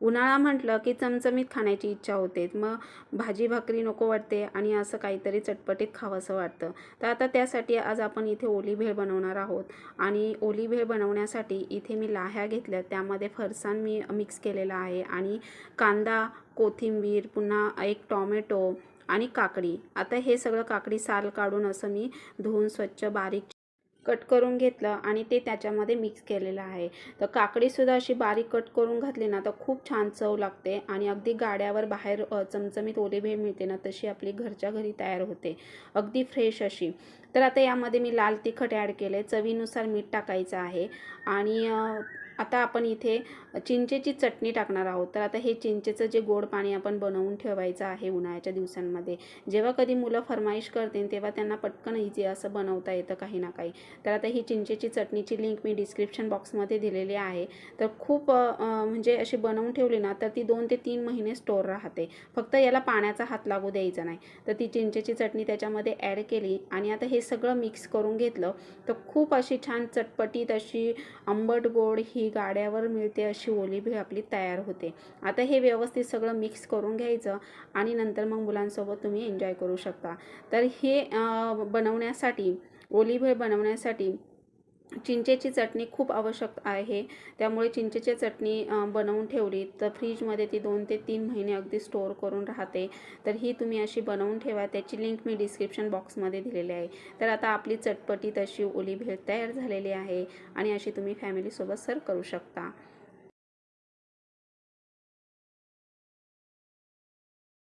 उन्हाळा म्हटलं की चमचमीत खाण्याची इच्छा होते, मग भाजी भाकरी नको वाटते आणि असं काहीतरी चटपटीत खावंसं वाटतं. तर आता त्यासाठी आज आपण इथे ओली भेळ बनवणार आहोत. आणि ओली भेळ बनवण्यासाठी इथे मी लाह्या घेतल्या, त्यामध्ये फरसाण मी मिक्स केलेला आहे आणि कांदा, कोथिंबीर, पुन्हा एक टॉमॅटो आणि काकडी. आता हे सगळं काकडी साल काढून असं मी धुवून स्वच्छ बारीक कट करून घेतलं आणि ते त्याच्यामध्ये मिक्स केलेलं आहे. तर काकडीसुद्धा अशी बारीक कट करून घातली ना तर खूप छान चव लागते आणि अगदी गाड्यावर बाहेर चमचमीत ओली भेळ मिळते ना तशी आपली घरच्या घरी तयार होते, अगदी फ्रेश अशी. तर आता यामध्ये मी लाल तिखट ॲड केले, चवीनुसार मीठ टाकायचं आहे आणि आता आपण इथे चिंचेची चटणी टाकणार आहोत. तर आता हे चिंचेचं जे गोड पाणी आपण बनवून ठेवायचं आहे उन्हाळ्याच्या दिवसांमध्ये, जेव्हा कधी मुलं फरमाईश करतील तेव्हा त्यांना पटकन इझी असं बनवता येतं काही ना काही. तर आता ही चिंचेची चटणीची लिंक मी डिस्क्रिप्शन बॉक्समध्ये दिलेली आहे. तर खूप म्हणजे अशी बनवून ठेवली ना तर ती 2 ते 3 महिने स्टोर राहते. फक्त याला पाण्याचा हात लागू द्यायचा नाही. तर ती चिंचेची चटणी त्याच्यामध्ये ॲड केली आणि आता हे सगळं मिक्स करून घेतलं. तर खूप अशी छान चटपटीत अशी आंबट गोड ही गाड्यावर मिळते अशी ओली भेळ आपली तयार होते. आता हे व्यवस्थित सगळं मिक्स करून घ्यायचं आणि नंतर मग मुलांसोबत तुम्ही एन्जॉय करू शकता. तर हे बनवण्यासाठी ओली भेळ बनवण्यासाठी चिंचेची चटणी खूप आवश्यक आहे. त्यामुळे चिंचेची चटणी बनवून ठेवली तर फ्रीजमध्ये ती 2 ते 3 महिने अगदी स्टोअर करून राहते. तर ही तुम्ही अशी बनवून ठेवा, त्याची लिंक मी डिस्क्रिप्शन बॉक्समध्ये दिलेली आहे. तर आता आपली चटपटीत अशी ओली भेळ तयार झालेली आहे आणि अशी तुम्ही फॅमिलीसोबत सर्व करू शकता.